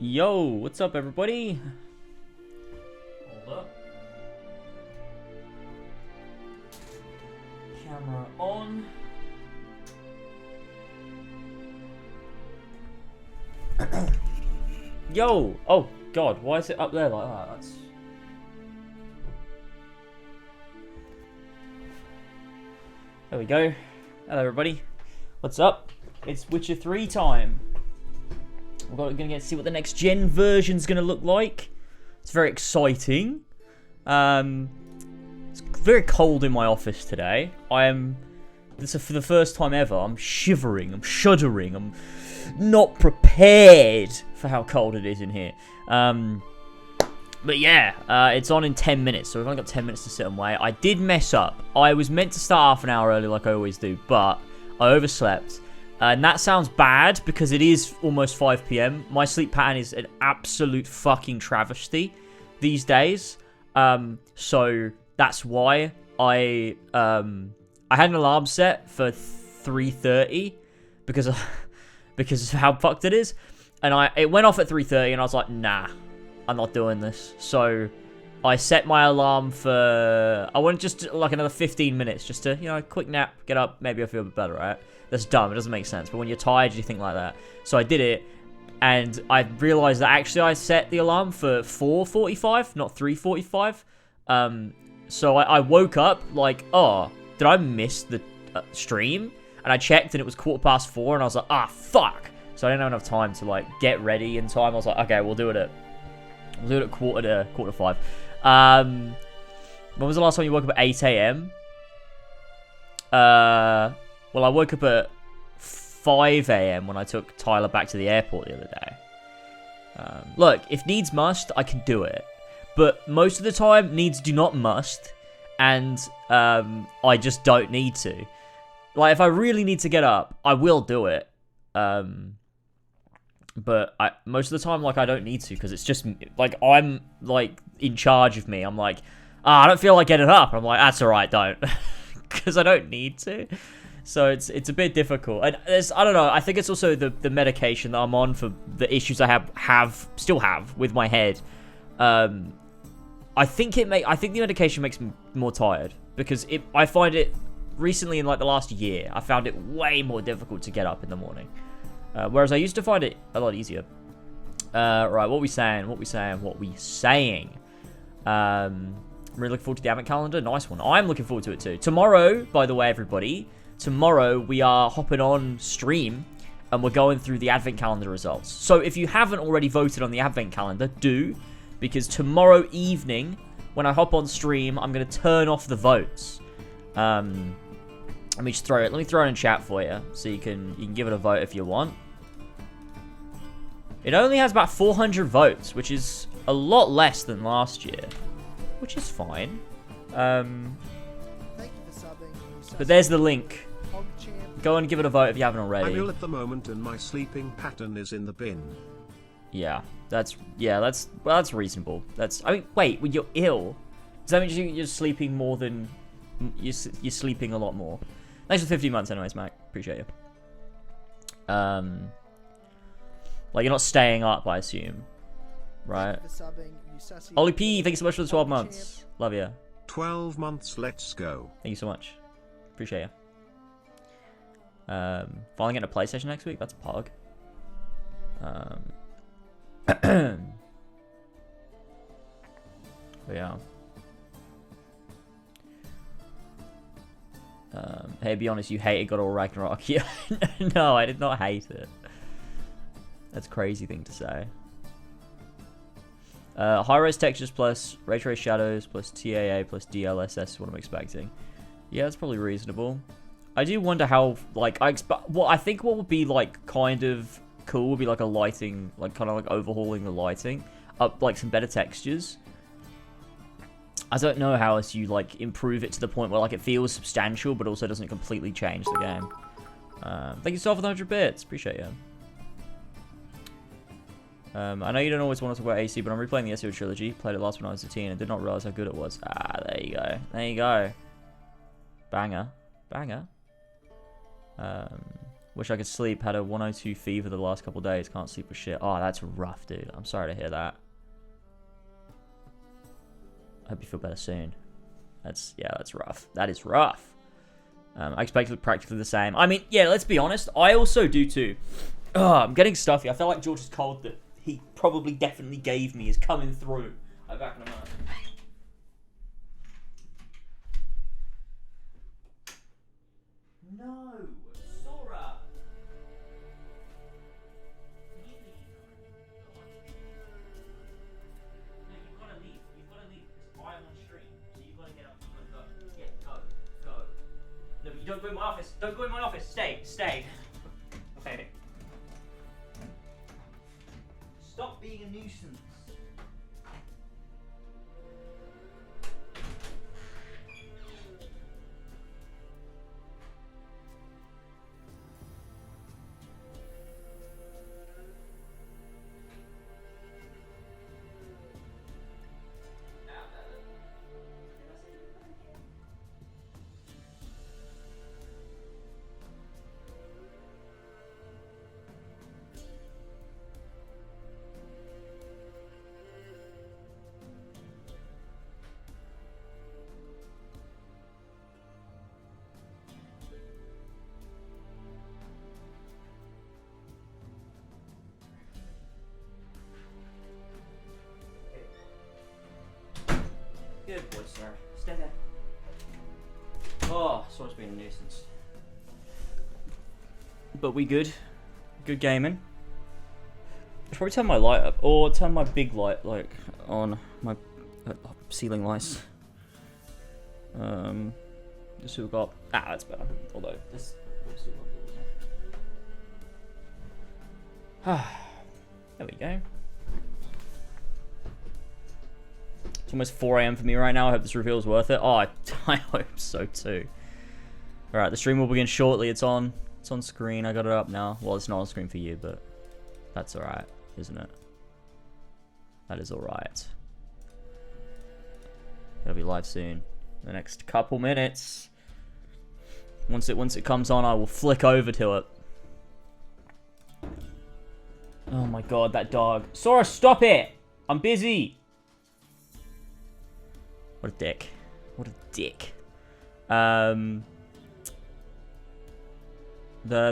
Yo, what's up, everybody? Hold up. Camera on. Yo! Oh, God, why is it up there like that? That's... There we go. Hello, everybody. What's up? It's Witcher 3 time. We're going to see what the next gen version's going to look like. It's very exciting. It's very cold in my office today. This is for the first time ever. I'm shivering. I'm shuddering. I'm not prepared for how cold it is in here. But yeah, it's on in 10 minutes, so we've only got 10 minutes to sit and wait. I did mess up. I was meant to start half an hour early like I always do, but I overslept. And that sounds bad because it is almost 5 p.m. My sleep pattern is an absolute fucking travesty these days. So that's why I had an alarm set for 3:30 because of how fucked it is. And it went off at 3:30 and I was like, nah, I'm not doing this. So I set my alarm for, I want just like another 15 minutes just to, quick nap, get up, maybe I'll feel a bit better, right? That's dumb, it doesn't make sense. But when you're tired, you think like that. So I did it, and I realized that actually I set the alarm for 4:45, not 3:45. So I woke up like, oh, did I miss the stream? And I checked, and it was 4:15, and I was like, ah, fuck. So I didn't have enough time to like get ready in time. I was like, okay, we'll do it at quarter to 5. When was the last time you woke up at 8 a.m.? Well, I woke up at 5 a.m. when I took Tyler back to the airport the other day. Look, if needs must, I can do it. But most of the time, needs do not must. And I just don't need to. Like, if I really need to get up, I will do it. But most of the time, like, I don't need to. Because it's just, like, I'm, like, in charge of me. I'm like, I don't feel like getting up. I'm like, that's alright, don't. Because I don't need to. So it's a bit difficult. And I don't know, I think it's also the medication that I'm on for the issues I still have with my head. I think the medication makes me more tired because I find it recently in like the last year, I found it way more difficult to get up in the morning. Whereas I used to find it a lot easier. Right, what we saying? Really looking forward to the Advent calendar. Nice one. I'm looking forward to it too. Tomorrow, by the way, everybody, we are hopping on stream and we're going through the Advent calendar results. So if you haven't already voted on the Advent calendar, do. Because tomorrow evening, when I hop on stream, I'm going to turn off the votes. Let me throw it in chat for you. So you can give it a vote if you want. It only has about 400 votes, which is a lot less than last year. Which is fine. But there's the link. Go and give it a vote if you haven't already. I'm ill at the moment and my sleeping pattern is in the bin. Yeah, that's reasonable. Wait, when you're ill, does that mean you're sleeping more than you're sleeping a lot more? Thanks for 15 months, anyways, Mac. Appreciate you. Like you're not staying up, I assume, right? Ollie P, thank you so much for the 12 months. Love you. 12 months, let's go. Thank you so much. Appreciate you. Finally getting a PlayStation next week. That's pog. But yeah. Hey, be honest, you hated God of War Ragnarok. Yeah, no, I did not hate it. That's a crazy thing to say. High-res textures plus ray trace shadows plus TAA plus DLSS is what I'm expecting. Yeah, that's probably reasonable. I do wonder how, like, I think what would be, like, kind of cool would be, like, a lighting, like, kind of, like, overhauling the lighting. Up, like, some better textures. I don't know how else you, like, improve it to the point where, like, it feels substantial, but also doesn't completely change the game. Thank you so much for the 100 bits. Appreciate you. I know you don't always want to talk about AC, but I'm replaying the SEO trilogy. Played it last when I was a teen and did not realize how good it was. Ah, there you go. There you go. Banger. Banger. Wish I could sleep. Had a 102 fever the last couple days. Can't sleep for shit. Oh, that's rough, dude. I'm sorry to hear that. I hope you feel better soon. That's rough. That is rough. I expected practically the same. I mean, yeah, let's be honest. I also do too. Oh, I'm getting stuffy. I feel like George's cold that he probably definitely gave me is coming through. I'm back in a minute. No, Sora. No, you've got to leave. You've got to leave because I'm on stream. So you've got to get up. You've got to go. Yeah, go. No, but you don't go in my office. Don't go in my office. Stay. Okay. Stop being a nuisance. Good boy, sir. Stay there. Oh, Sora's been a nuisance. But we good. Good gaming. I should probably turn my light up. Or turn my big light, like, on. My ceiling lights. Just so we've got... Ah, that's better. Although, this... There we go. It's almost 4 AM for me right now. I hope this reveal is worth it. Oh, I hope so too. Alright, the stream will begin shortly. It's on screen. I got it up now. Well, it's not on screen for you, but that's alright, isn't it? That is alright. It'll be live soon. In the next couple minutes. Once it comes on, I will flick over to it. Oh my god, that dog. Sora, stop it! I'm busy! What a dick. What a dick. The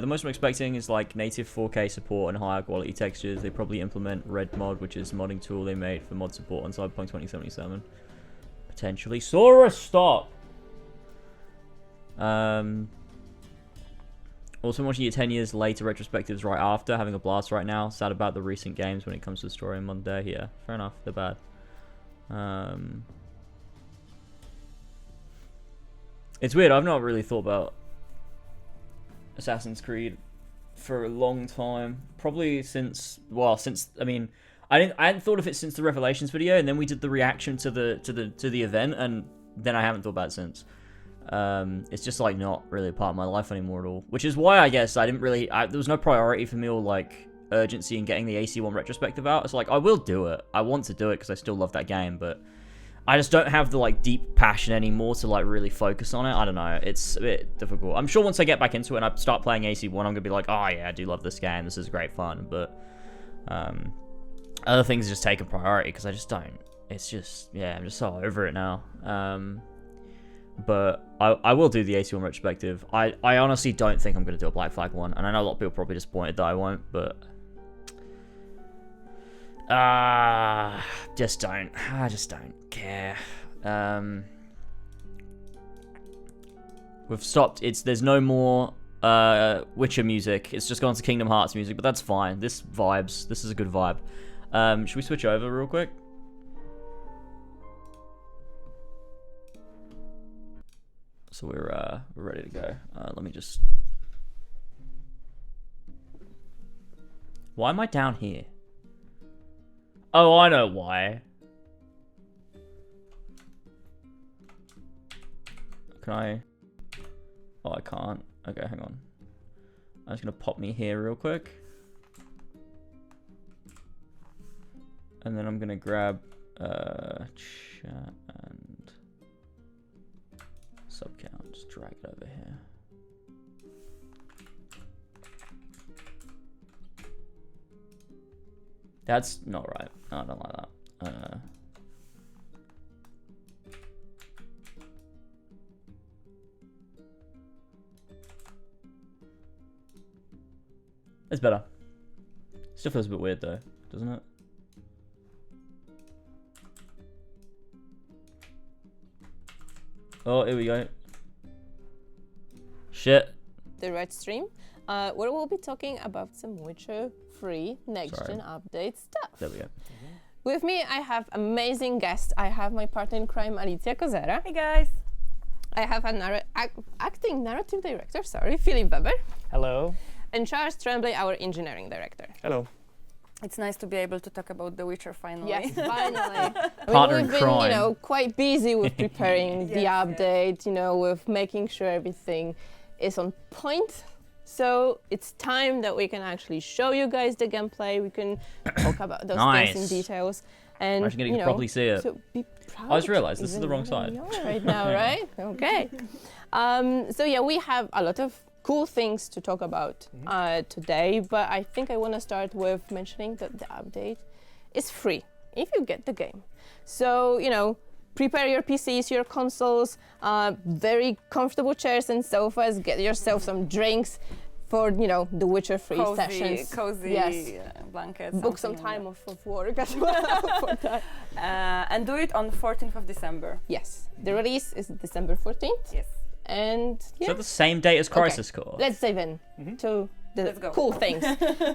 most I'm expecting is like native 4K support and higher quality textures. They probably implement Red Mod, which is a modding tool they made for mod support on Cyberpunk 2077. Potentially. Sora, stop! Also watching your 10 years later retrospectives right after, having a blast right now. Sad about the recent games when it comes to the story and Monday. Yeah, fair enough. They're bad. It's weird. I've not really thought about Assassin's Creed for a long time. Probably since I mean, I hadn't thought of it since the Revelations video, and then we did the reaction to the event, and then I haven't thought about it since. It's just like not really a part of my life anymore at all, which is why I guess I didn't really. There was no priority for me or like urgency in getting the AC1 retrospective out. It's like I will do it. I want to do it because I still love that game, but I just don't have the like deep passion anymore to like really focus on it. I don't know. It's a bit difficult. I'm sure once I get back into it and I start playing AC1, I'm gonna be like, oh yeah, I do love this game. This is great fun. But other things just take a priority because I just don't. It's just I'm just so over it now. But I will do the AC1 retrospective. I honestly don't think I'm gonna do a Black Flag one, and I know a lot of people are probably disappointed that I won't, but I just don't care. We've stopped. There's no more Witcher music. It's just gone to Kingdom Hearts music, but that's fine. This vibes. This is a good vibe. Should we switch over real quick? So we're ready to go. Let me just. Why am I down here? Oh, I know why. Can I? Oh, I can't. Okay, hang on. I'm just gonna pop me here real quick. And then I'm gonna grab chat and sub count. Just drag it over here. That's not right. I don't like that. It's better. Still feels a bit weird though, doesn't it? Oh, here we go. Shit. The Red Stream, where we'll be talking about some Witcher 3 next-gen update stuff. There we go. With me, I have amazing guests. I have my partner in crime, Alicja Kozera. Hey guys. I have a acting narrative director, Philip Weber. Hello. And Charles Tremblay, our engineering director. Hello. It's nice to be able to talk about The Witcher finally. Yes, finally. Partner in we've been, crime. quite busy with preparing the Yes, update, with making sure everything is on point. So it's time that we can actually show you guys the gameplay. We can talk about those things in details. And I'm actually going to probably see it. So be proud. I just realised this is even the wrong more side. than you are right now, right? Okay. So yeah, we have a lot of cool things to talk about today, but I think I want to start with mentioning that the update is free if you get the game. So, prepare your PCs, your consoles, very comfortable chairs and sofas, get yourself some drinks for, the Witcher 3 sessions. Cozy blankets. Book some time off of work as well for that. And do it on 14th of December. Yes, the release is December 14th. Yes. And Is that the same date as Crisis Core? Let's dive in to the cool things.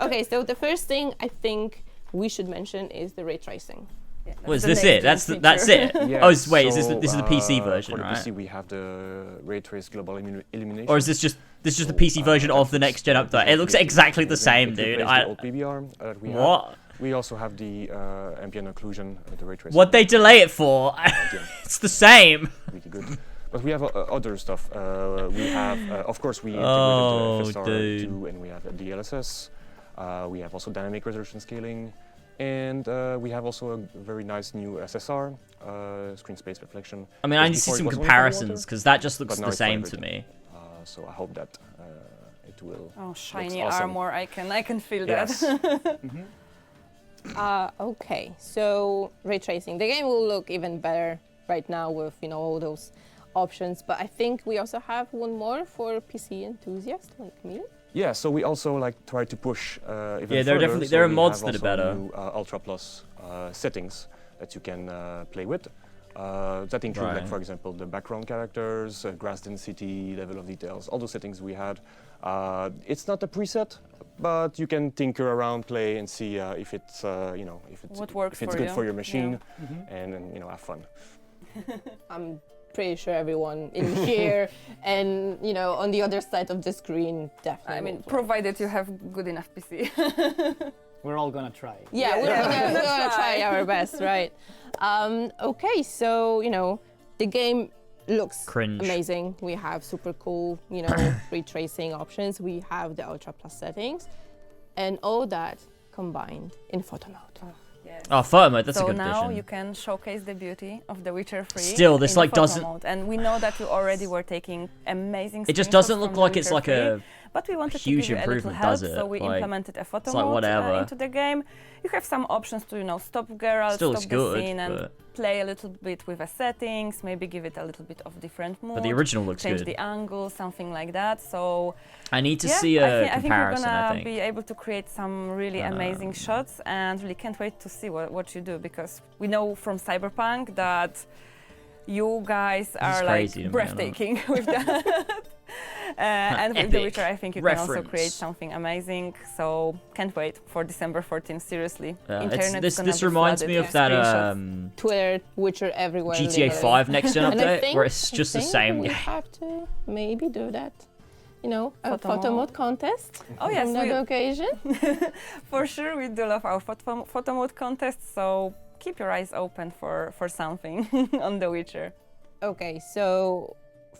Okay, so the first thing I think we should mention is the ray tracing. Yeah, Well, is the this it? That's feature. it? Yeah, Wait, is this so, this is the PC version, for right? the PC, we have the ray trace global illumination. Or is this just the PC version of the next gen update? It looks exactly the same, dude. The old PBR that we What? have. We also have the ambient occlusion, the ray tracing. What they delay it for? It's the same. Really good. But we have other stuff. We have, of course, we Oh, integrated dude. FSR2 and we have DLSS. We have also dynamic resolution scaling. And we have also a very nice new SSR, screen space reflection. I mean, I need to see Before it some was only for comparisons water, because that just looks but now the it's for same to everything. me. So I hope that it will. Oh, shiny awesome. armor! I can feel Yes. that. Okay, so ray tracing. The game will look even better right now with all those options, but I think we also have one more for PC enthusiasts like me. Yeah, so we also try to push even Yeah, there are further. definitely- So there are we mods have that are also better. New, Ultra Plus settings that you can play with. That include, Right. for example, the background characters, grass density, level of details, all those settings we had. It's not a preset, but you can tinker around, play, and see if it's, if it's, What works if it's for good you. for your machine, Yeah. and have fun. I'm pretty sure everyone in here and on the other side of the screen definitely. I mean, will play. provided you have good enough PC. We're all gonna try. Yeah, we're gonna try our best, right? Okay, so the game looks Cringe. amazing. We have super cool, ray tracing options. We have the Ultra Plus settings, and all that combined in photo mode. Yes. Oh, photo mode. That's so a good now addition. you can showcase the beauty of The Witcher 3. Still, this, in like, photo doesn't- mode. And we know that you already were taking amazing. It just screenshots doesn't from look The like it's Witcher like 3, a But we wanted huge to give you a little improvement, help, does it? so we Like, implemented a photo it's like mode whatever. into the game. You have some options to, stop Geralt, Still stop looks the good, scene, and but- play a little bit with the settings. Maybe give it a little bit of different mood. But the original looks change good. the angle, something like that. So I need to yeah, see a I think you're comparison. gonna I think. be able to create some really amazing shots, and really can't wait to see what you do, because we know from Cyberpunk that you guys are is like crazy to me, breathtaking with that. And with The Epic Witcher, I think you can also reference. create something amazing. So can't wait for December 14th. Seriously, This gonna be reminds flooded me of with that screenshots. Twitter, Witcher everywhere. GTA literally. 5 next gen And I update, think- where it's just the think same. We have to maybe do that. A Photo photo mode. mode contest. Oh yes, on that we, occasion. for sure we do love our photo mode contests. So keep your eyes open for something on The Witcher. Okay, so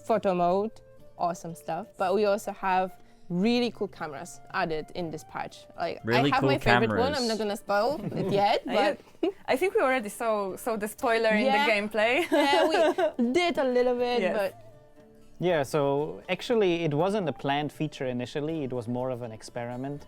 photo mode, awesome stuff. But we also have really cool cameras added in this patch. Like Really I have cool my favorite one. cameras. I'm not gonna spoil it yet, but I think we already saw the spoiler in Yeah. the gameplay. yeah, we did a little bit. Yes. But Yeah, so actually it wasn't a planned feature initially, it was more of an experiment.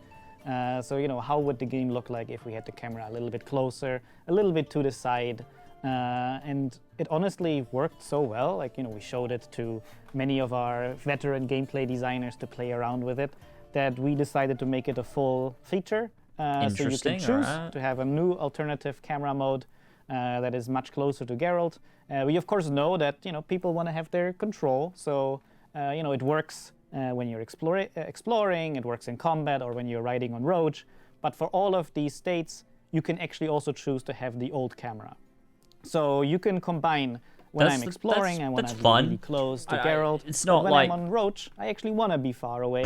So, you know, how would the game look like if we had the camera a little bit closer, a little bit to the side? And it honestly worked so well. Like, you know, we showed it to many of our veteran gameplay designers to play around with it, that we decided to make it a full feature. So you can choose to have a new alternative camera mode that is much closer to Geralt. We of course know that, you know, people want to have their control, so you know, it works when you're exploring, it works in combat, or when you're riding on Roach. But for all of these states, you can actually also choose to have the old camera. So you can combine when I'm exploring, I want to be really close to Geralt. It's not when like I'm on Roach, I actually want to be far away.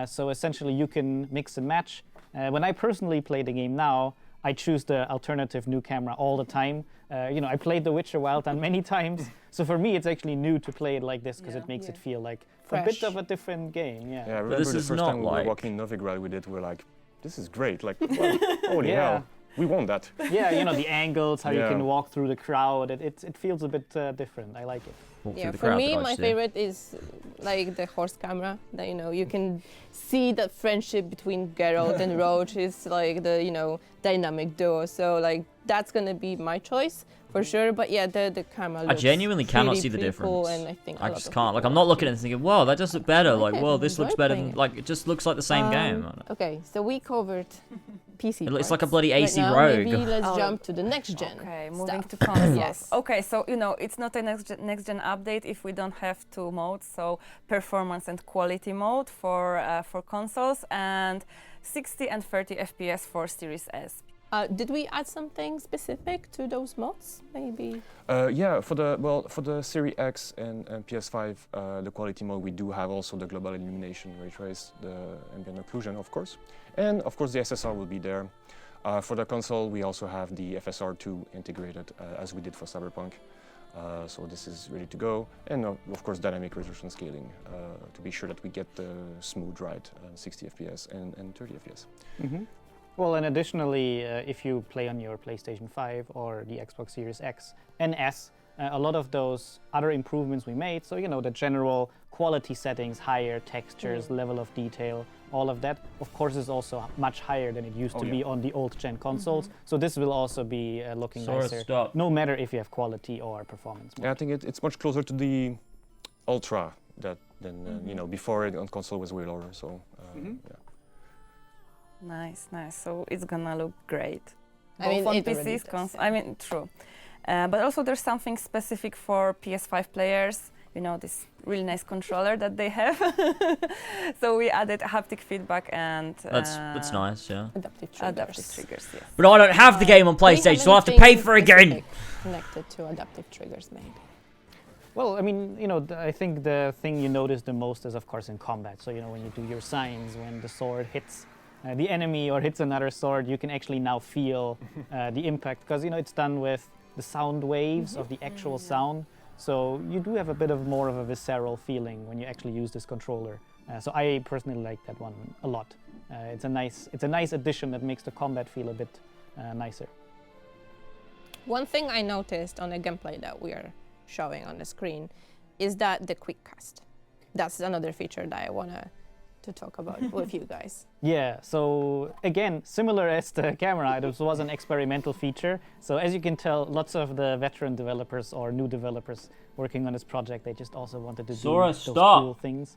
So essentially, you can mix and match. When I personally play the game now, I choose the alternative new camera all the time. You know, I played The Witcher Wild Hunt many times, so for me it's actually new to play it like this because it makes it feel like a bit of a different game. Yeah. Yeah, I remember the first time we were walking in Novigrad with it, we were like, this is great. Like, well, holy hell, we want that. Yeah, you know, the angles, how you can walk through the crowd. It feels a bit different. I like it. Yeah, for me, my favorite is like the horse camera. That, you know, you can see that friendship between Geralt and Roach is like the, you know, dynamic duo. So like that's gonna be my choice for sure. But yeah, the camera looks I genuinely cannot pretty, see the pretty difference. cool, and I think I just can't. Like, I'm not looking at it and thinking, "Whoa, that does look better." Like, it. "Whoa, this I looks enjoy better." playing Than, it. like, it just looks like the same game. Okay, so we covered PC. It's like a parts. bloody AC right now, Rogue. Maybe let's jump to the next gen. Okay, moving stuff. to consoles. Yes. Okay, so you know it's not a next gen update if we don't have two modes. So performance and quality mode for consoles, and 60 and 30 FPS for Series S. Did we add something specific to those mods? Maybe. Yeah, for the Series X and PS5, the quality mode, we do have also the global illumination, ray trace, the ambient occlusion, of course, and of course the SSR will be there. For the console, we also have the FSR2 integrated, as we did for Cyberpunk. So this is ready to go, and of course dynamic resolution scaling to be sure that we get the smooth ride, 60 FPS and 30 FPS. Mm-hmm. Well, and additionally, if you play on your PlayStation 5 or the Xbox Series X and S, a lot of those other improvements we made, so you know, the general quality settings, higher textures, level of detail, all of that, of course, is also much higher than it used to be on the old gen consoles. So this will also be looking nicer, no matter if you have quality or performance mode. Yeah, I think it's much closer to the Ultra than you know, before it on console was way lower. So yeah. Nice, nice. So it's gonna look great. I mean, on it already PCs, does, I mean, true. But also there's something specific for PS5 players. You know, this really nice controller that they have. So we added haptic feedback and That's nice, yeah. Adaptive triggers. Adaptive triggers, yes. But I don't have the game on PlayStation, so I have to pay for it again. Connected to adaptive triggers, maybe. Well, I mean, you know, I think the thing you notice the most is, of course, in combat. So, you know, when you do your signs, when the sword hits the enemy or hits another sword, you can actually now feel the impact, because, you know, it's done with the sound waves of the actual sound. So you do have a bit of more of a visceral feeling when you actually use this controller. So I personally like that one a lot. It's a nice addition that makes the combat feel a bit nicer. One thing I noticed on the gameplay that we are showing on the screen is that the quick cast. That's another feature that I want to talk about with you guys. Yeah, so again, similar as the camera, this was an experimental feature. So as you can tell, lots of the veteran developers or new developers working on this project, they just also wanted to do those cool things.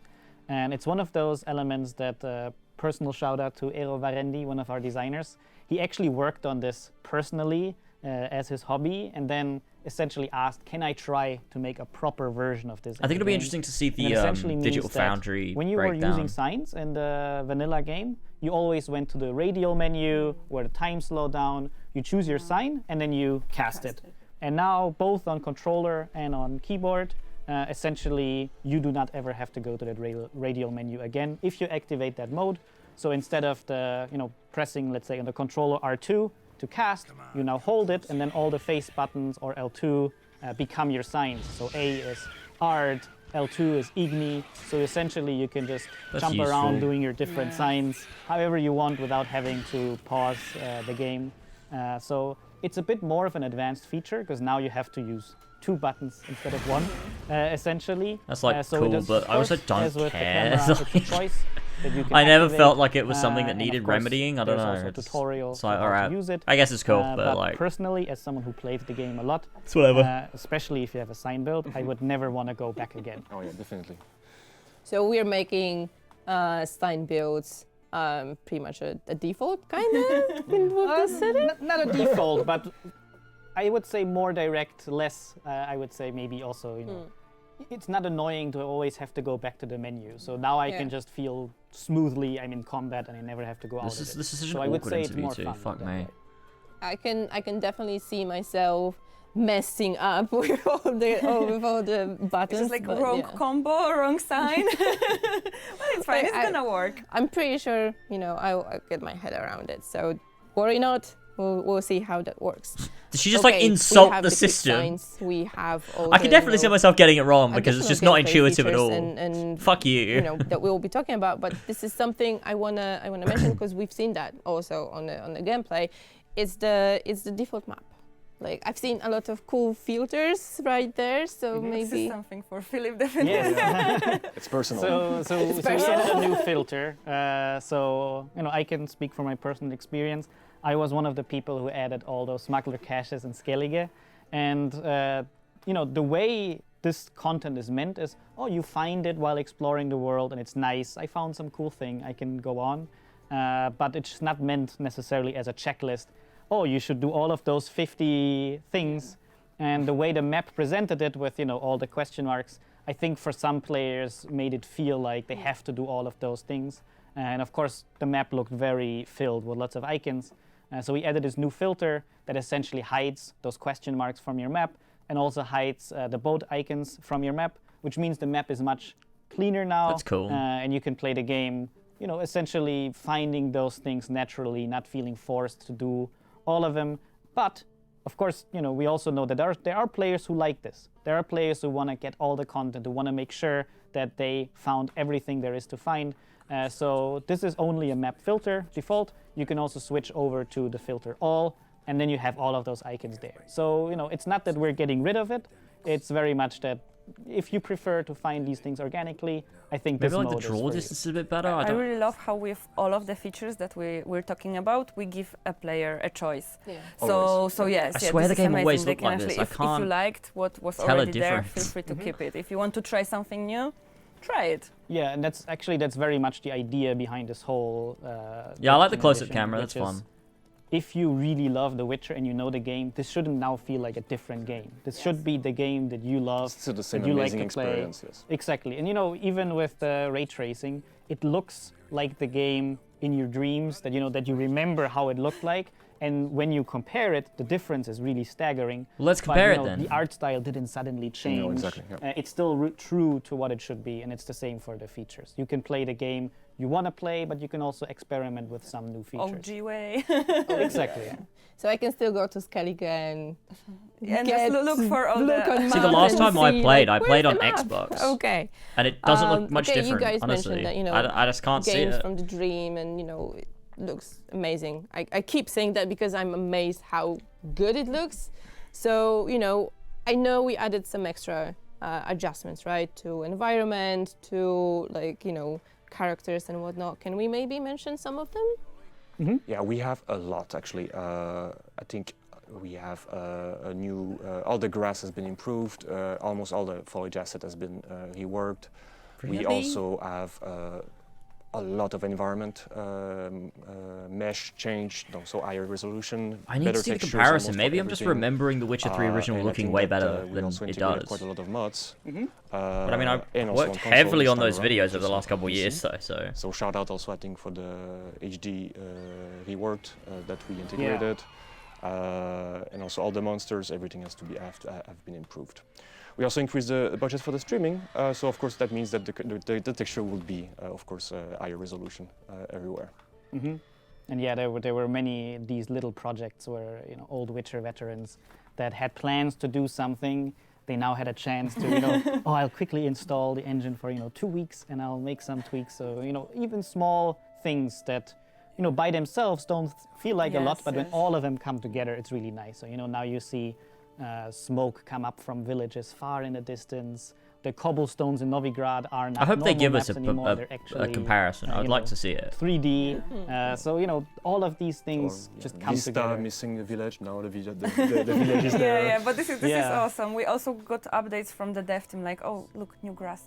And it's one of those elements that personal shout out to Eero Varendi, one of our designers. He actually worked on this personally as his hobby, and then essentially asked, can I try to make a proper version of this? I think it'll be interesting to see the Digital Foundry when you breakdown. were using signs in the vanilla game, you always went to the radial menu where the time slowed down, you choose your sign, and then you cast it. And now, both on controller and on keyboard, essentially, you do not ever have to go to that radial menu again if you activate that mode. So instead of pressing, let's say, on the controller R2 to cast, you now hold it, and then all the face buttons or L2 become your signs. So A is Art, L2 is Igni. So essentially, you can just jump around doing your different signs however you want without having to pause the game. So it's a bit more of an advanced feature because now you have to use 2 buttons instead of 1, essentially. That's like so cool, but I also don't as with care. The camera, it's a choice. that you can I never activate, felt like it was something that and of needed course, remedying. I don't there's know. also a tutorial It's like, for how alright. to use it. I guess it's cool, but like, personally, as someone who played the game a lot, it's whatever. especially if you have a sign build, I would never want to go back again. Oh yeah, definitely. So we're making sign builds pretty much a default kind of with this setup. Not a default, but I would say more direct, less. I would say maybe also, you know, it's not annoying to always have to go back to the menu. So now I can just feel smoothly I'm in combat and I never have to go out of it. This is such So an I would awkward say it's interview more too. fun Fuck that me. way. I can definitely see myself messing up with all the buttons. It's just like but wrong yeah. combo, wrong sign. Well, it's fine. It's gonna work. I'm pretty sure, you know, I'll get my head around it. So worry not. We'll see how that works. Did she just Okay, like we insult have the quick system? signs, we have all I can definitely see myself getting it wrong because it's just not intuitive at all. And Fuck you. you know that we'll be talking about. But this is something I wanna mention because we've seen that also on the gameplay. It's the default map. Like I've seen a lot of cool filters right there, so This is maybe something for Philip, definitely. Yes. It's personal. So we added a new filter. So you know, I can speak from my personal experience. I was one of the people who added all those smuggler caches in Skellige, and you know, the way this content is meant is, oh, you find it while exploring the world, and it's nice. I found some cool thing. I can go on, but it's not meant necessarily as a checklist. Oh, you should do all of those 50 things. And the way the map presented it with, you know, all the question marks, I think for some players made it feel like they have to do all of those things. And of course, the map looked very filled with lots of icons. So we added this new filter that essentially hides those question marks from your map and also hides the boat icons from your map, which means the map is much cleaner now. That's cool. And you can play the game, you know, essentially finding those things naturally, not feeling forced to do all of them. But of course, you know, we also know that there are players who like this. There are players who want to get all the content, who want to make sure that they found everything there is to find. So this is only a map filter default. You can also switch over to the filter all, and then you have all of those icons there. So, you know, it's not that we're getting rid of it. It's very much that if you prefer to find these things organically, I think Maybe this like the mode is draw for you. distance is a bit better. I don't. really love how with all of the features that we're talking about, we give a player a choice. yeah. So yes, I yeah, swear this the is game amazing. always They looked can like this. actually, I if you can't liked what was tell a already there, difference. feel free to keep it. If you want to try something new, try it. Yeah, and that's very much the idea behind this whole. Yeah, I like the Witcher close-up edition, camera. That's which is, fun. If you really love The Witcher and you know the game, this shouldn't now feel like a different game. This should be the game that you love. It's still the same that you like amazing to play. experience, yes. Exactly, and you know, even with the ray tracing, it looks like the game in your dreams that you remember how it looked like. And when you compare it, the difference is really staggering. Well, let's But, compare you it know, then. The art style didn't suddenly change. No, exactly. Yeah. It's still true to what it should be, and it's the same for the features. You can play the game you want to play, but you can also experiment with some new features. OG way. Exactly. So I can still go to Skellige and And just look for all look the... on See, the map last and time I see, played, like, I played where's on the map? Xbox. Okay. And it doesn't look much okay, you different, guys honestly. mentioned that, you know, I just can't see games it. from the dream, and you know, it looks amazing. I keep saying that because I'm amazed how good it looks. So, you know we added some extra adjustments, right, to environment, to like, you know, characters and whatnot. Can we maybe mention some of them? Yeah, we have a lot actually. I think we have a new, all the grass has been improved, almost all the foliage asset has been reworked. We Really? also have a lot of environment mesh changed, so higher resolution, I need better to see the textures comparison. almost for Maybe I'm just everything. remembering the Witcher 3 original And I looking think way that, better we than also it integrated does. quite a lot of mods. But I mean, I've and also worked on console heavily this on time those around, videos which over the is last couple of PC. years, so. So shout out also, I think, for the HD reworked that we integrated, and also all the monsters, everything has to be have been improved. We also increased the budget for the streaming, so of course that means that the texture will be, of course, higher resolution everywhere. And yeah, there were many these little projects where, you know, old Witcher veterans that had plans to do something. They now had a chance to, you know, oh, I'll quickly install the engine for, 2 weeks and I'll make some tweaks. So, even small things that, by themselves don't feel like a lot, but when all of them come together, it's really nice. So, now you see smoke come up from villages far in the distance, the cobblestones in Novigrad are not I hope they normal give us maps anymore. They're a actually, comparison. I'd you like know, to see it. 3D. So you know, all of these Or, things yeah, just come Vista together. missing the village, now the village is there. Yeah, but this is Yeah. awesome. We also got updates from the dev team like, oh, look, new grass,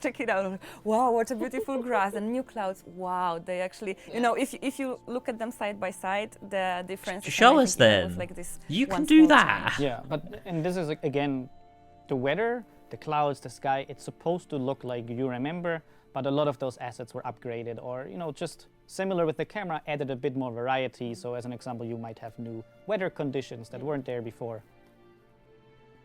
check it out. Wow, what a beautiful grass, and new clouds. Wow, they actually, you know, if you look at them side by side, the difference is Show amazing, us even with, then. like this You can one do small that. change. Yeah, but and this is like, again, the weather, the clouds, the sky. It's supposed to look like you remember, but a lot of those assets were upgraded, or you know, just similar with the camera, added a bit more variety. So, as an example, you might have new weather conditions that weren't there before.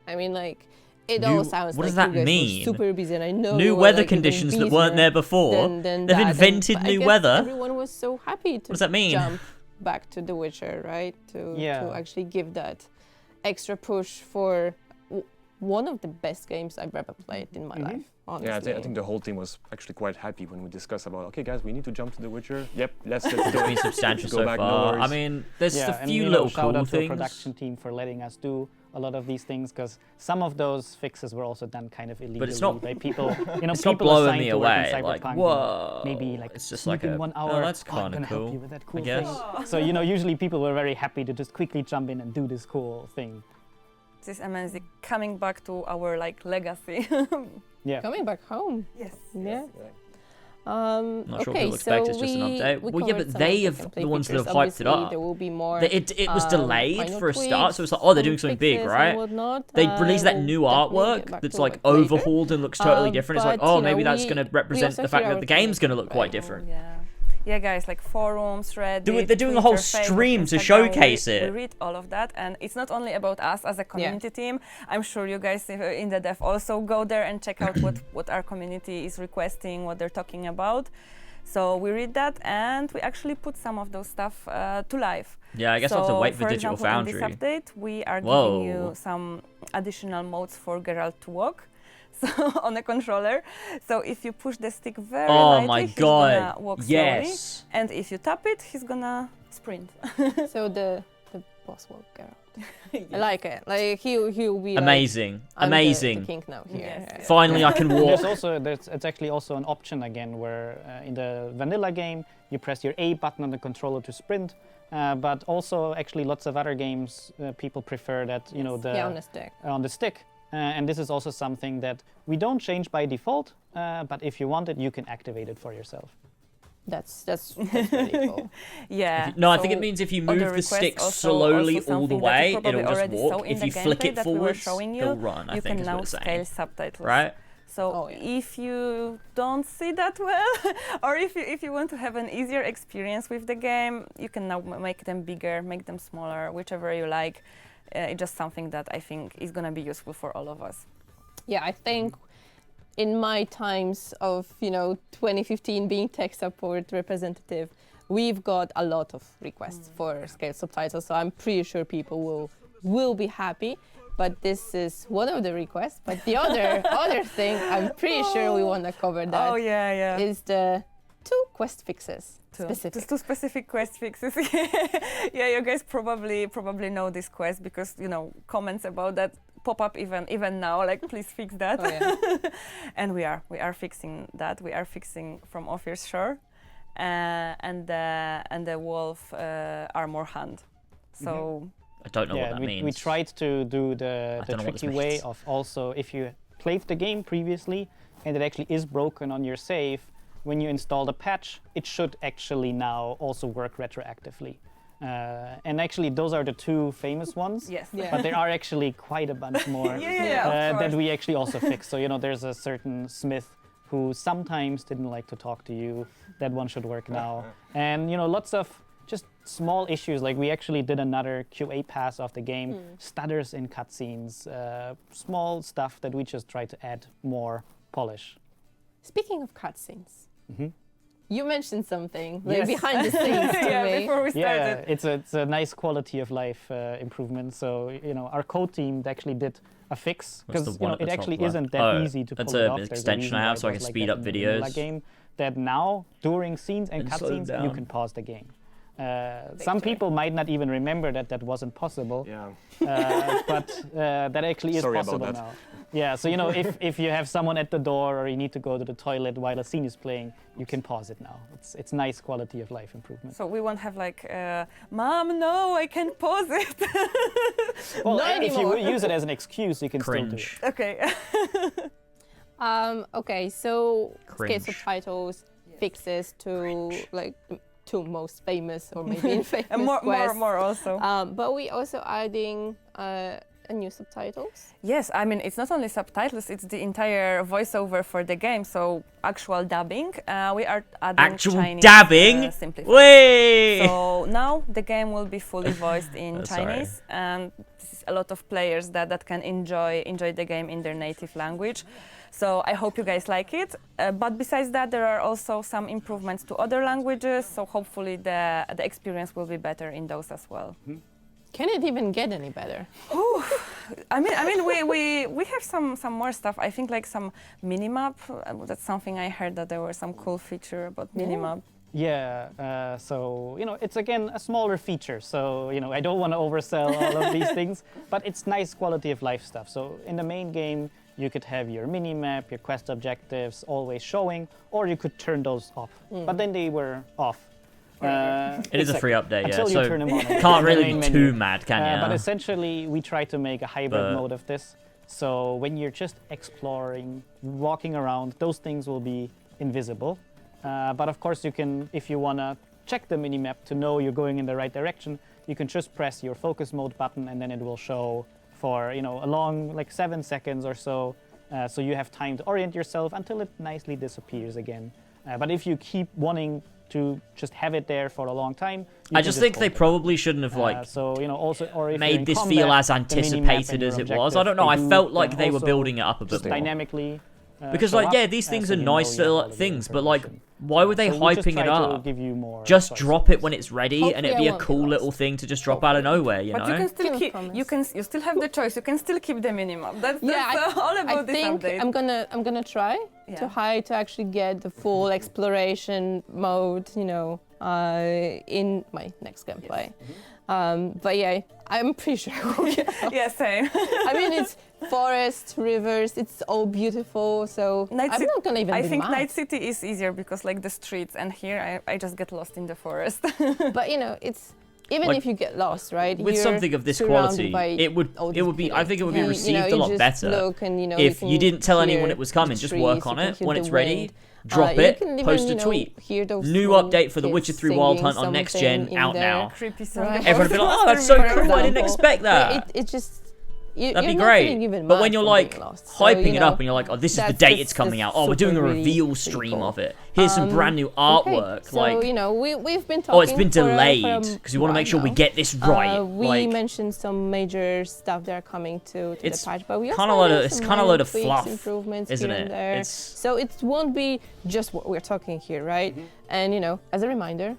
I mean, like, it New- all sounds what like does that you guys mean? were super busy, and I know New you were, weather like, even conditions that weren't busier there before. than They've that, invented but I new guess weather. Everyone was so happy to does that mean? jump back to The Witcher, right? To actually give that extra push for one of the best games I've ever played in my life. Honestly. Yeah, I think the whole team was actually quite happy when we discussed about, okay guys, we need to jump to The Witcher. Yep, let's do It's been it. substantial Go so back, no far. I worries. mean, there's Yeah, a and, few you know, little shout cool out to the things. production team for letting us do a lot of these things, because some of those fixes were also done kind of illegally not- by people. You know, It's not people blowing assigned me to work in away. Like, Cyberpunk, whoa. maybe like it's just sleep like in a, 1 hour. oh, that's I'm kind of gonna help cool. you with that I cool guess. thing. So you know, usually people were very happy to just quickly jump in and do this cool thing. This is amazing. Coming back to our like legacy. Yeah. Coming back home. Yes. Yeah. Not sure okay, people expect so it's just an we- update. we Well, yeah, covered but some they of have gameplay the ones that features. have hyped it Obviously, up. There will be more. It was delayed minor for a start, so it's like, tweaks, oh, they're doing some something big, fixes right? and whatnot. They released that We'll new definitely artwork get back that's to like it later. overhauled and looks totally different. It's like, but, oh, you know, maybe that's we- going to we represent also the fact hear that the our game's going to look quite right. different. Yeah, guys, like forums, Reddit. They're doing a whole Twitter, Facebook, stream to Instagram, showcase we it. read all of that, and it's not only about us as a community team. I'm sure you guys in the dev also go there and check out what our community is requesting, what they're talking about. So we read that, and we actually put some of those stuff to life. Yeah, I guess I'll have to wait for for Digital example, Foundry. in this update, we are Whoa. giving you some additional modes for Geralt to walk. So on a controller. So if you push the stick very Oh lightly, my he's gonna god. walk Yes. slowly. And if you tap it, he's gonna sprint. So the boss will go. I like it. Like he'll be Amazing. Like, I'm Amazing. The king now here. Yes. Yeah. Finally, I can And walk. it's actually also an option again, where in the vanilla game you press your A button on the controller to sprint, but also actually lots of other games people prefer that, you know, Yeah, on the stick. on the stick. And this is also something that we don't change by default, but if you want it, you can activate it for yourself. That's really cool. Yeah. No, I think it so means if you other move the requests stick also slowly all the something that you way, probably it'll just already saw walk. in If the you flick gameplay it that we were forwards, showing you, it'll run, I you think can is now what it's scale saying. subtitles. Right? So Oh, yeah. if you don't see that well, or if you want to have an easier experience with the game, you can now make them bigger, make them smaller, whichever you like. It's just something that I think is going to be useful for all of us. Yeah, I think in my times of 2015 being tech support representative, we've got a lot of requests for scale subtitles. So I'm pretty sure people will be happy. But this is one of the requests. But the other thing, I'm pretty sure we want to cover that. Oh yeah. Is the 2 quest fixes specific. Just 2 specific quest fixes. Yeah, you guys probably know this quest because comments about that pop up even now. Like, please fix that. Oh, yeah. And we are fixing that. We are fixing from Ophir's Shore, and the wolf armor hand. So. I don't know what that we means. tried to do the don't know what this tricky way means. of also, if you played the game previously and it actually is broken on your save, when you install the patch, it should actually now also work retroactively. And actually, those are the 2 famous ones. Yes. Yeah. But there are actually quite a bunch more Of that course. we actually also fixed. So, there's a certain smith who sometimes didn't like to talk to you. That one should work now. And, lots of just small issues. Like, we actually did another QA pass of the game, stutters in cutscenes, small stuff that we just try to add more polish. Speaking of cutscenes, Mhm. you mentioned something like Yes. behind the scenes to Yeah, me. before we Yeah, started. it's a nice quality of life improvement. So, our code team actually did a fix, What's because the one at it the top actually left? isn't that Oh, easy to that's pull it an off. There's a extension reason I why have it so I was can like speed that up in the vanilla videos. game, that now during scenes and And slow them cutscenes you down. can pause the game. Some people might not even remember that that wasn't possible, Yeah. but that actually is Sorry about possible that. now. Yeah, so if you have someone at the door or you need to go to the toilet while a scene is playing, you can pause it now. It's nice quality of life improvement. So we won't have like, Mom, no, I can't pause it. Well, Not if anymore. you use it as an excuse, you can Cringe. still do it. Okay. Okay, so skate Cringe. subtitles fixes to like the two most famous or maybe infamous And more quests. also. But we also adding a new subtitles. Yes, I mean, it's not only subtitles, it's the entire voiceover for the game, so actual dubbing. We are adding Actual Chinese dabbing? simplified. Wait! So now the game will be fully voiced in Sorry. Chinese, and this is a lot of players that can enjoy the game in their native language. So I hope you guys like it. But besides that, there are also some improvements to other languages, so hopefully the experience will be better in those as well. Can it even get any better? I mean, we have some more stuff. I think like some Minimap. That's something I heard, that there were some cool feature about Minimap. Yeah, so it's again a smaller feature. So I don't want to oversell all of these things, but it's nice quality of life stuff. So in the main game, you could have your mini-map, your quest objectives always showing, or you could turn those off. But then they were off. It is a free update, yeah. Until you So turn them on. can't in the really main be menu. too mad, can you? But essentially, we try to make a hybrid But- mode of this. So when you're just exploring, walking around, those things will be invisible. But of course, you can, if you want to check the minimap to know you're going in the right direction, you can just press your focus mode button, and then it will show for a long, like 7 seconds or so. So you have time to orient yourself until it nicely disappears again. But if you keep wanting to just have it there for a long time, you I can just think they hold it. probably shouldn't have So also, or if you're made in this combat, feel as the minimap anticipated and as your it was. I don't objective, know. I they do felt like then they were also building it up a bit just more. dynamically. Because show like, yeah, up, these things so are you know nice you have all little of your things, but like, information. why were they So we just hyping it try to up? give you more Just choices. drop it when it's ready, and Hopefully it'd I be a won't be cool lost. little thing to just drop out of nowhere, you But know? you can still Give a keep. promise. You still have the choice. You can still keep the minimap. That's Yeah, all about I this think update. I'm gonna try to actually get the full exploration mode, in my next gameplay. But yeah, I'm pretty sure I will get lost. Yeah, same. I mean, it's forest, rivers, it's all beautiful, so I'm not gonna even I be think mad. Night City is easier because like the streets, and here I just get lost in the forest. But it's even Like, if you get lost, right? With you're something of this surrounded quality, by it would all be. these I think it would be beauty. received you a lot just better look and, if you can didn't tell hear anyone it was coming. the Just trees, work you on can it hear when the it's ready. wind. Drop You it. can even, Post a tweet. hear those New small update for The kids Witcher 3 Wild singing Hunt on next something gen in out there. now. Creepy song. Right. Everyone would be like, "Oh, that's so For cool! I didn't example. expect that." It just That'd you're be not great. feeling even But mad when you're for like being lost. So, hyping it up and you're like, "Oh, this is the that's date just- it's coming that's out. Oh, we're doing a super, really, reveal really stream cool. of it. Here's some brand new artwork." Okay. So Like, we've been talking. oh, it's been for delayed a because we want to make sure we while get this right. now. We like, mentioned some major stuff that are coming to It's the patch, but we also kinda load of- added it's some kinda minor load of tweaks, fluff, improvements isn't here it? and there. It's- So it won't be just what we're talking here, right? And as a reminder,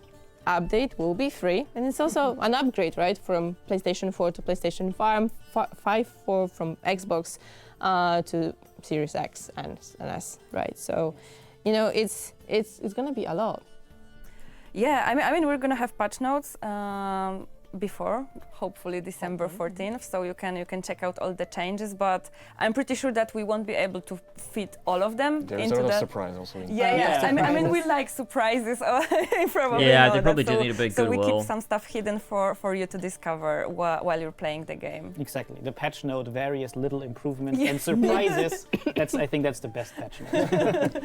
update will be free, and it's also an upgrade, right, from PlayStation 4 to PlayStation 5 from Xbox to Series X and S, right? So, it's gonna be a lot. Yeah, I mean we're gonna have patch notes before, hopefully December 14th, so you can check out all the changes. But I'm pretty sure that we won't be able to fit all of them There's into a lot of the. surprise also. Yeah. I mean we surprises. like surprises. Probably Yeah, know they that. probably do So- need a big So we goodwill. keep some stuff hidden for you to discover while you're playing the game. Exactly. The patch note, various little improvements and surprises. I think that's the best patch note.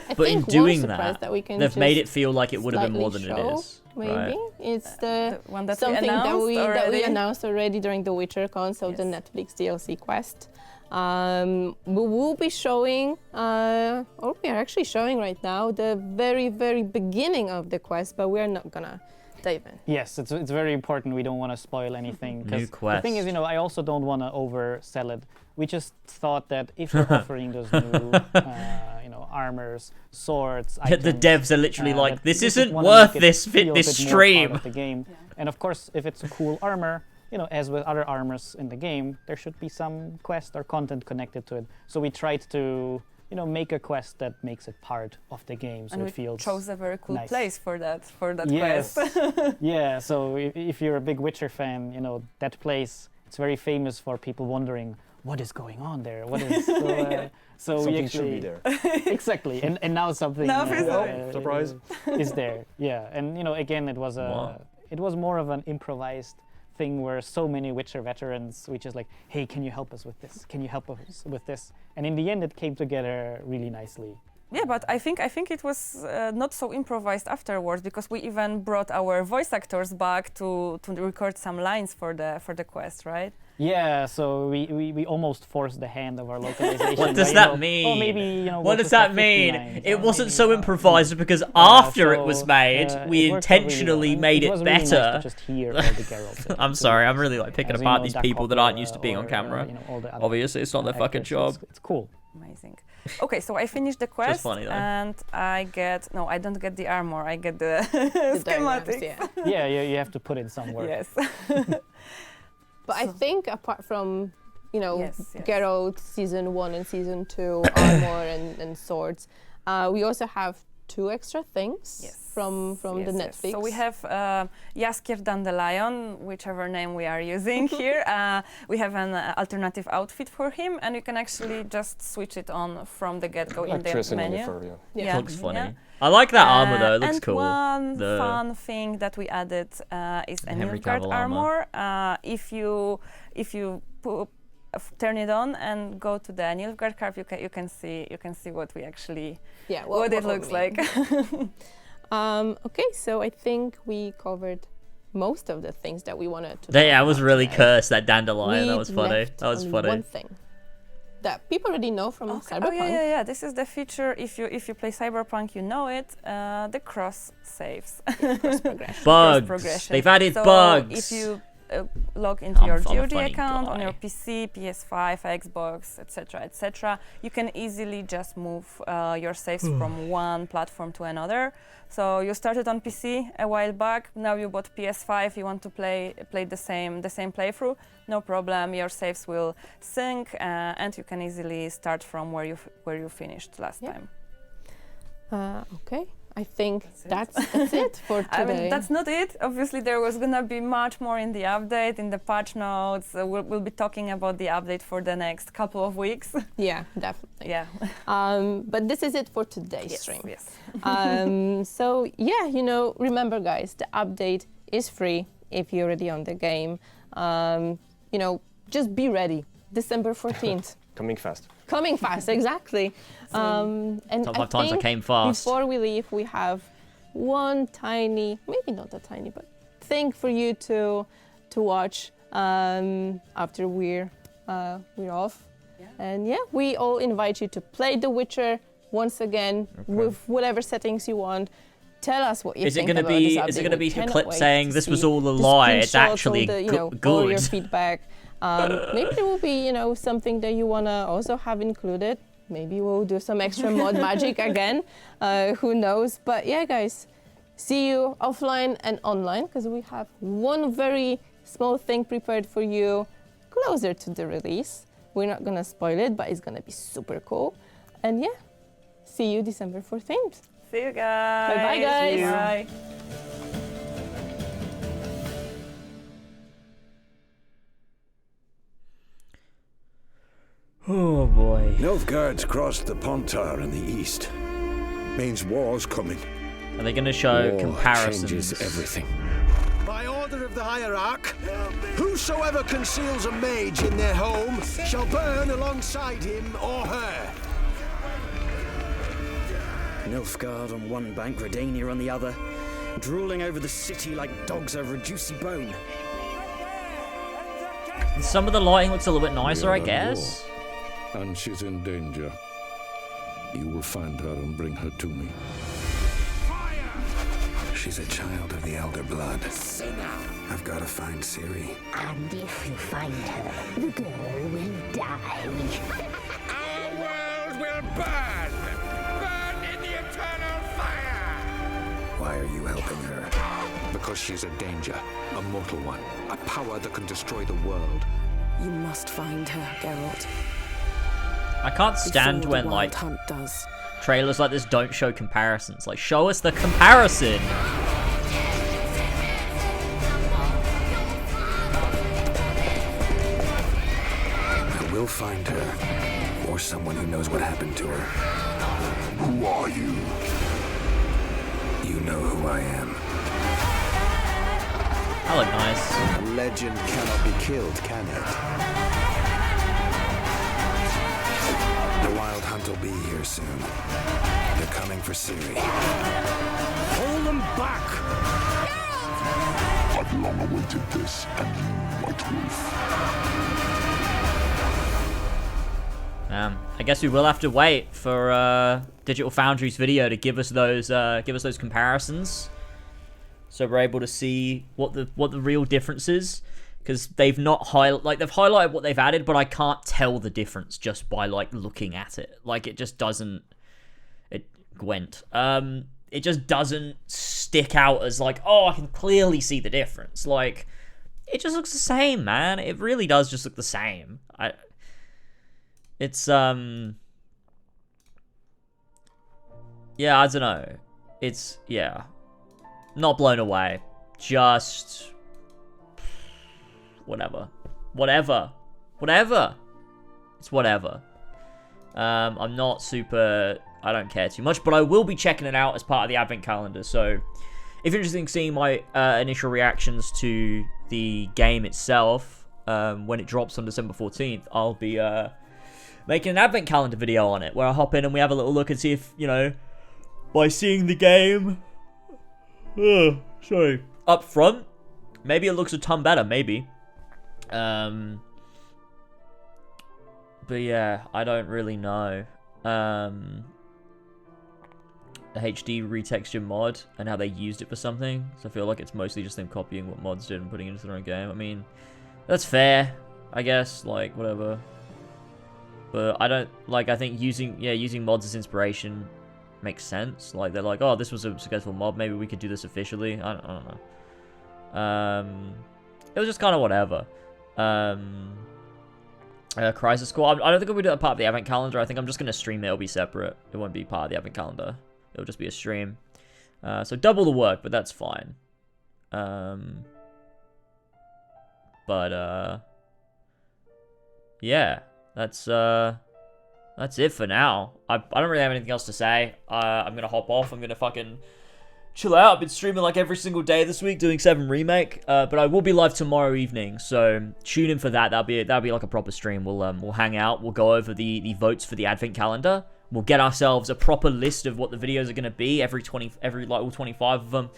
I But in think doing one surprise that, we can they've made just it feel like it would have been more than slightly it show, is. Maybe Right? it's the One that something we announced that already. we announced already during the WitcherCon, so the Yes. Netflix DLC quest. We will be showing, or we are actually showing right now, the very, very beginning of the quest, but we're not gonna dive in. Yes, it's very important. We don't want to spoil anything. 'Cause New the thing is, quest. I also don't want to oversell it. We just thought that if you're offering those new, armors, swords, The items, devs are literally like, that this we just isn't wanna worth make it this feel a this bit more stream. part of the game. And of course, if it's a cool armor, as with other armors in the game, there should be some quest or content connected to it. So we tried to make a quest that makes it part of the game, so And it we feels chose a very cool nice. place for that Yes. quest. Yeah, so if you're a big Witcher fan, that place, it's very famous for people wondering what is going on there. What is so we Something actually should be there. exactly, and now something Now surprise. is there. Yeah, and again, it was Wow. it was more of an improvised thing where so many Witcher veterans, we just like, hey, can you help us with this? Can you help us with this? And in the end, it came together really nicely. Yeah, but I think it was not so improvised afterwards, because we even brought our voice actors back to record some lines for the quest, right? Yeah, so we almost forced the hand of our localization. What does by, that Oh, mean? maybe What go does for that 50 mean? lines, It or wasn't maybe, so improvised because after it was made, we it worked out really intentionally well. made it it was really nice better. to just hear all the Geralt. I'm sorry, I'm really like picking As apart these people that aren't used to being on or, camera. all the other, Obviously, it's not their fucking actors. job. It's cool. Amazing. Okay, so I finished the quest, funny, though. and I don't get the armor. I get the The diagrams, schematic. yeah. Yeah, you have to put it somewhere. Yes. But I think apart from, Yes. Geralt season 1 and season 2, armor and swords, we also have 2 extra things Yes. from the Yes. Netflix. So we have Jaskier Dandelion, whichever name we are using here. We have an alternative outfit for him, and you can actually just switch it on from the get-go in Like the Tristan on the menu. fur, yeah. Yeah. Looks funny. Yeah. I like that armor though. It looks and cool. one The- fun thing that we added is a Henry Nilfgaard Cavill armor. If you turn it on and go to the Nilfgaard card, you can see what we actually Yeah, what it we looks mean. like. Okay, so I think we covered most of the things that we wanted to. Yeah, I talk was about really today. cursed, that dandelion. That We was funny. left That was on funny. One thing that people already know from Okay. Cyberpunk. Oh yeah. This is the feature. If you play Cyberpunk, you know it. The cross saves. Cross progression. Bugs. progression. They've added So bugs. if you log into I'm your a GOG funny account on guy. your PC, PS5, Xbox, etc., you can easily just move your saves from one platform to another. So you started on PC a while back. Now you bought PS5. You want to play the same playthrough. No problem. Your saves will sync, and you can easily start from where you finished last Yeah. time. Okay, I think that's it for today. I mean, that's not it. Obviously, there was gonna be much more in the update, in the patch notes. We'll be talking about the update for the next couple of weeks. Yeah, definitely. Yeah. But this is it for today's stream. Yes. So yeah, remember guys, the update is free if you're already on the game. Just be ready. December 14th. Coming fast. Coming fast, exactly. And Top I 5 times I think came fast. before we leave, we have one tiny, maybe not that tiny, but thing for you to watch after we're off. Yeah. And yeah, we all invite you to play The Witcher once again with whatever settings you want. Tell us what you Is it think gonna about be? this Is it update. gonna We be a cannot clip wait saying to this was see all a the lie? It's screenshots, all actually the, all good. your feedback. Maybe there will be, something that you wanna also have included. Maybe we'll do some extra mod magic again. Who knows? But yeah, guys, see you offline and online because we have one very small thing prepared for you closer to the release. We're not gonna spoil it, but it's gonna be super cool. And yeah, see you December 14th. See you guys. Bye-bye, guys. Bye. Oh boy. Nilfgaard's crossed the Pontar in the east. Means war's coming. Are they gonna show War comparisons? changes everything. By order of the hierarch, whosoever conceals a mage in their home shall burn alongside him or her. Nilfgaard on one bank, Redania on the other, drooling over the city like dogs over a juicy bone. Some of the lighting looks a little bit nicer, We are I at guess. war, and she's in danger. You will find her and bring her to me. She's a child of the Elder Blood. I've got to find Ciri. And if you find her, the girl will die. Our world will burn! Burn in the eternal fire! Why are you helping her? Because she's a danger, a mortal one, a power that can destroy the world. You must find her, Geralt. I can't stand before the when, wild like, hunt does. trailers like this don't show comparisons. Like, show us the comparison! I will find her, or someone who knows what happened to her. Who are you? You know who I am. That look nice. A legend cannot be killed, can it? The wild hunt will be here soon. They're coming for Ciri. Hold them back! I've long awaited this, and you, White Wolf. I guess we will have to wait for Digital Foundry's video to give us those comparisons, so we're able to see what the real difference is. Because they've not they've highlighted what they've added, but I can't tell the difference just by like looking at it. Like it just doesn't. It just doesn't stick out as like, oh, I can clearly see the difference. Like it just looks the same, man. It really does just look the same. Yeah, I don't know. It's, yeah. Not blown away. Just... whatever. Whatever. Whatever. It's whatever. I'm not super... I don't care too much, but I will be checking it out as part of the Advent Calendar, so... if you're interested in seeing my initial reactions to the game itself, when it drops on December 14th, I'll be making an Advent Calendar video on it, where I hop in and we have a little look and see if, you know, by seeing the game, up front, maybe it looks a ton better, maybe. But yeah, I don't really know. The HD retexture mod and how they used it for something. So I feel like it's mostly just them copying what mods did and putting it into their own game. I mean, that's fair, I guess, like, whatever. But I don't, like, I think using mods as inspiration makes sense. Like, they're like, oh, this was a successful mod, maybe we could do this officially. I don't know. It was just kind of whatever. Crisis Core, I don't think we'll do that part of the Advent Calendar. I think I'm just going to stream it. It'll be separate. It won't be part of the Advent Calendar. It'll just be a stream. So double the work, but that's fine. Yeah, that's it for now. I don't really have anything else to say. I'm gonna hop off. I'm gonna fucking chill out. I've been streaming like every single day this week, doing 7 Remake. But I will be live tomorrow evening, so tune in for that. That'll be like a proper stream. We'll hang out. We'll go over the votes for the Advent Calendar. We'll get ourselves a proper list of what the videos are gonna be. Every all 25 of them.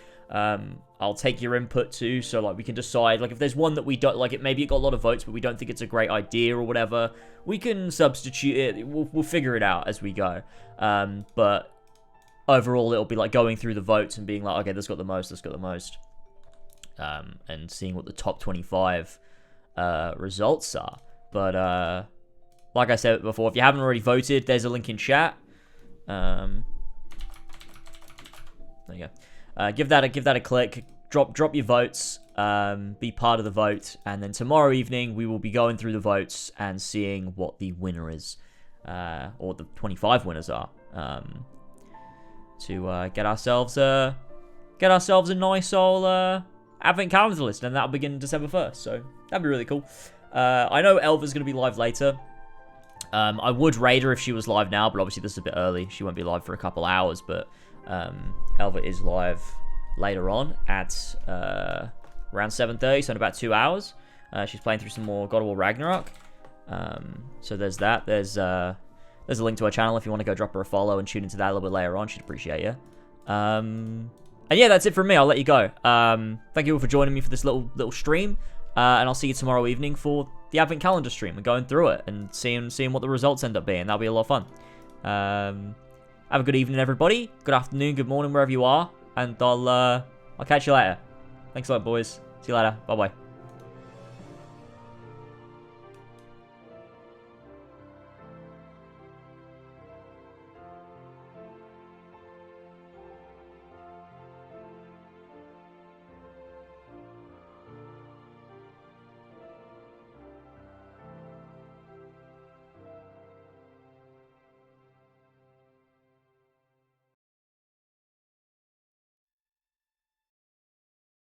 I'll take your input too, so like we can decide, like if there's one that we don't like, maybe it got a lot of votes, but we don't think it's a great idea or whatever, we can substitute it. We'll figure it out as we go. But overall, it'll be like going through the votes and being like, okay, this got the most, this got the most, and seeing what the top 25 results are. But like I said before, if you haven't already voted, there's a link in chat. There you go. Give that a click. Drop your votes. Be part of the vote, and then tomorrow evening we will be going through the votes and seeing what the winner is, or the 25 winners are, to get ourselves a nice old Advent Calendar list, and that'll begin December 1st. So that'd be really cool. I know Elva's gonna be live later. I would raid her if she was live now, but obviously this is a bit early. She won't be live for a couple hours, but Elva is live later on at around 7:30, so in about 2 hours. She's playing through some more God of War Ragnarok. So there's that. There's a link to her channel if you want to go drop her a follow and tune into that a little bit later on. She'd appreciate you. And yeah, that's it from me. I'll let you go. Thank you all for joining me for this little stream. And I'll see you tomorrow evening for the Advent Calendar stream and going through it and seeing what the results end up being. That'll be a lot of fun. Have a good evening, everybody. Good afternoon, good morning, wherever you are. And I'll catch you later. Thanks a lot, boys. See you later. Bye-bye.